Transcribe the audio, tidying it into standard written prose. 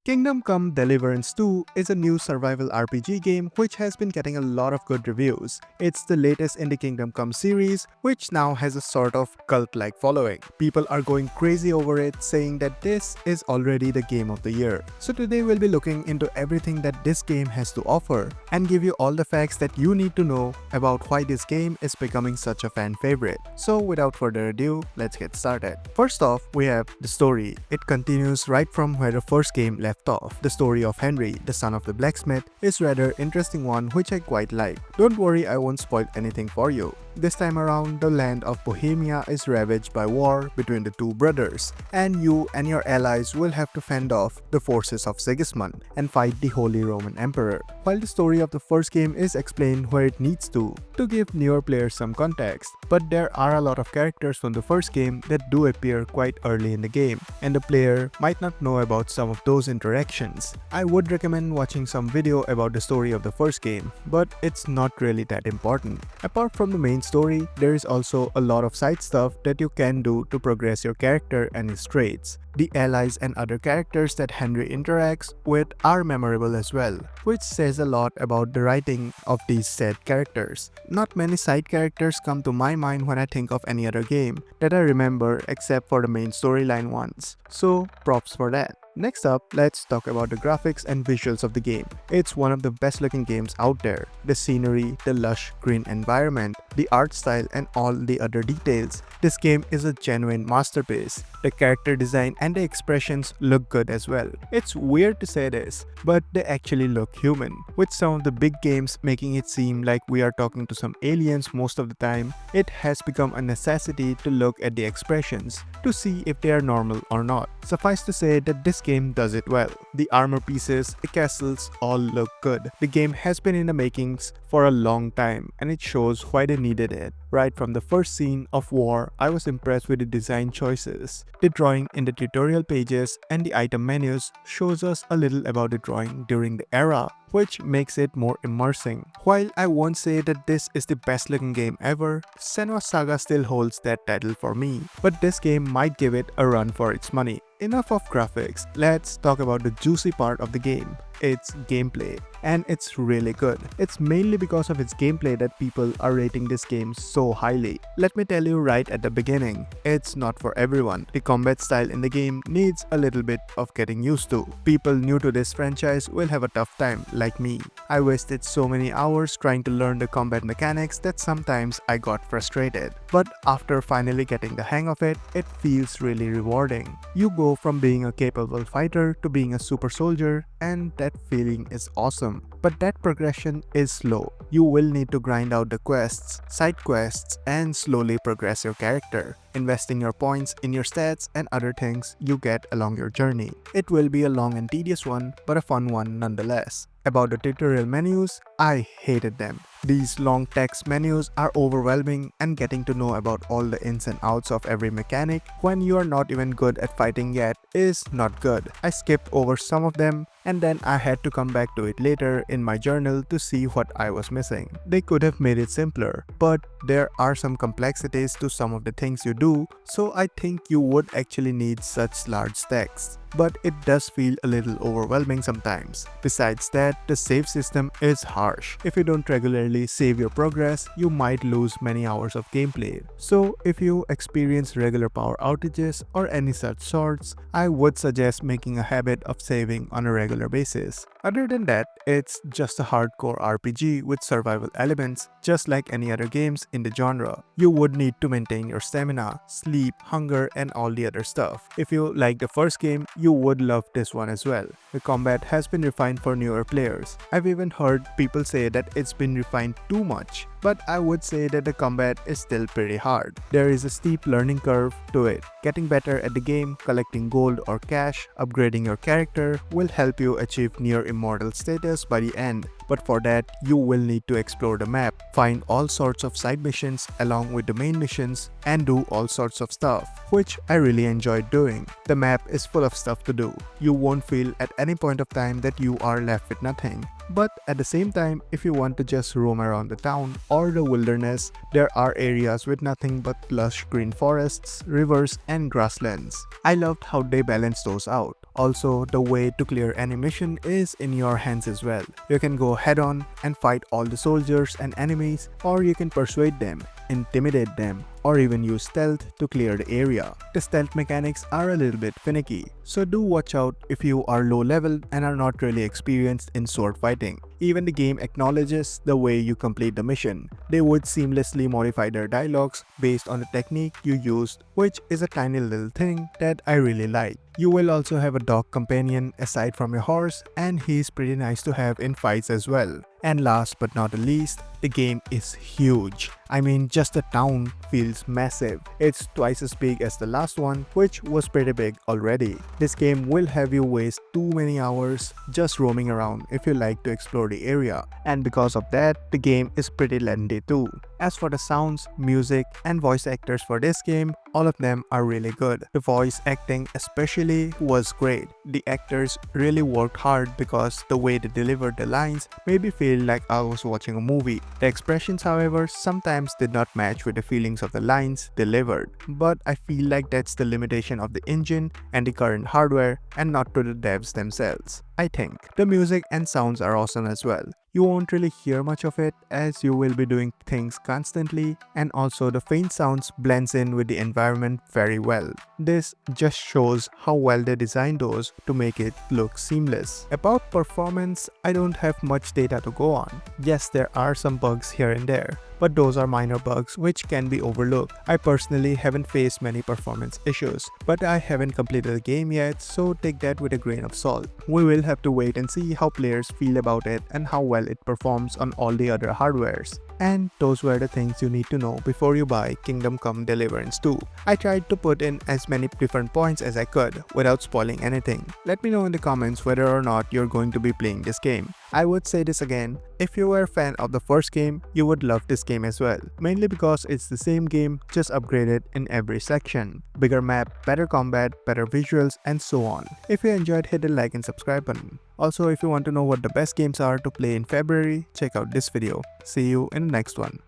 Kingdom Come Deliverance 2 is a new survival RPG game which has been getting a lot of good reviews. It's the latest in the Kingdom Come series, which now has a sort of cult-like following. People are going crazy over it, saying that this is already the game of the year. So today we'll be looking into everything that this game has to offer and give you all the facts that you need to know about why this game is becoming such a fan favorite. So without further ado, let's get started. First off, we have the story. It continues right from where the first game left off. The story of Henry, the son of the blacksmith, is rather interesting one which I quite like. Don't worry, I won't spoil anything for you. This time around, the land of Bohemia is ravaged by war between the two brothers, and you and your allies will have to fend off the forces of Sigismund and fight the Holy Roman Emperor. While the story of the first game is explained where it needs to give newer players some context, but there are a lot of characters from the first game that do appear quite early in the game, and the player might not know about some of those interactions. I would recommend watching some video about the story of the first game, but it's not really that important. Apart from the main story, there is also a lot of side stuff that you can do to progress your character and his traits. The allies and other characters that Henry interacts with are memorable as well, which says a lot about the writing of these said characters. Not many side characters come to my mind when I think of any other game that I remember except for the main storyline ones, so props for that. Next up, let's talk about the graphics and visuals of the game. It's one of the best looking games out there. The scenery, the lush green environment, the art style and all the other details. This game is a genuine masterpiece. The character design and the expressions look good as well. It's weird to say this, but they actually look human, with some of the big games making it seem like we are talking to some aliens most of the time. It has become a necessity to look at the expressions to see if they are normal or not. Suffice to say that this game does it well. The armor pieces, the castles all look good. The game has been in the makings for a long time and it shows why they needed it. Right from the first scene of war, I was impressed with the design choices. The drawing in the tutorial pages and the item menus shows us a little about the drawing during the era, which makes it more immersing. While I won't say that this is the best looking game ever, Senua Saga still holds that title for me, but this game might give it a run for its money. Enough of graphics, let's talk about the juicy part of the game. It's gameplay, and it's really good. It's mainly because of its gameplay that people are rating this game so highly. Let me tell you right at the beginning, it's not for everyone. The combat style in the game needs a little bit of getting used to. People new to this franchise will have a tough time, like me. I wasted so many hours trying to learn the combat mechanics that sometimes I got frustrated. But after finally getting the hang of it, it feels really rewarding. You go from being a capable fighter to being a super soldier, and that feeling is awesome. But that progression is slow. You will need to grind out the quests, side quests, and slowly progress your character, investing your points in your stats and other things you get along your journey. It will be a long and tedious one, but a fun one nonetheless. About the tutorial menus, I hated them. These long text menus are overwhelming, and getting to know about all the ins and outs of every mechanic when you are not even good at fighting yet is not good. I skipped over some of them and then I had to come back to it later in my journal to see what I was missing. They could have made it simpler, but there are some complexities to some of the things you do, so I think you would actually need such large text. But it does feel a little overwhelming sometimes. Besides that, the save system is harsh. If you don't regularly save your progress, you might lose many hours of gameplay. So if you experience regular power outages or any such sorts, I would suggest making a habit of saving on a regular basis. Other than that, it's just a hardcore RPG with survival elements, just like any other games in the genre. You would need to maintain your stamina, sleep, hunger, and all the other stuff. If you like the first game, you would love this one as well. The combat has been refined for newer players. I've even heard people say that it's been refined too much, but I would say that the combat is still pretty hard. There is a steep learning curve to it. Getting better at the game, collecting gold or cash, upgrading your character will help you achieve near immortal status by the end. But for that, you will need to explore the map, find all sorts of side missions along with the main missions, and do all sorts of stuff, which I really enjoyed doing. The map is full of stuff to do. You won't feel at any point of time that you are left with nothing. But at the same time, if you want to just roam around the town or the wilderness, there are areas with nothing but lush green forests, rivers, and grasslands. I loved how they balanced those out. Also, the way to clear any mission is in your hands as well. You can go head on and fight all the soldiers and enemies, or you can persuade them, intimidate them, or even use stealth to clear the area. The stealth mechanics are a little bit finicky, so do watch out if you are low level and are not really experienced in sword fighting. Even the game acknowledges the way you complete the mission. They would seamlessly modify their dialogues based on the technique you used, which is a tiny little thing that I really like. You will also have a dog companion aside from your horse, and he's pretty nice to have in fights as well. And last but not the least, the game is huge. I mean, just the town feels massive. It's twice as big as the last one, which was pretty big already. This game will have you waste too many hours just roaming around if you like to explore the area. And because of that, the game is pretty lengthy too. As for the sounds, music, and voice actors for this game, all of them are really good. The voice acting especially was great. The actors really worked hard because the way they delivered the lines made me feel like I was watching a movie. The expressions, however, sometimes did not match with the feelings of the lines delivered. But I feel like that's the limitation of the engine and the current hardware, and not to the devs themselves. I think the music and sounds are awesome as well. You won't really hear much of it as you will be doing things constantly, and also the faint sounds blends in with the environment very well. This just shows how well they designed those to make it look seamless. About performance, I don't have much data to go on. Yes, there are some bugs here and there, but those are minor bugs which can be overlooked. I personally haven't faced many performance issues, but I haven't completed the game yet, so take that with a grain of salt. We will have to wait and see how players feel about it and how well it performs on all the other hardwares. And those were the things you need to know before you buy Kingdom Come Deliverance 2. I tried to put in as many different points as I could without spoiling anything. Let me know in the comments whether or not you're going to be playing this game. I would say this again, if you were a fan of the first game, you would love this game as well. Mainly because it's the same game, just upgraded in every section. Bigger map, better combat, better visuals, and so on. If you enjoyed, hit the like and subscribe button. Also, if you want to know what the best games are to play in February, check out this video. See you in the next one.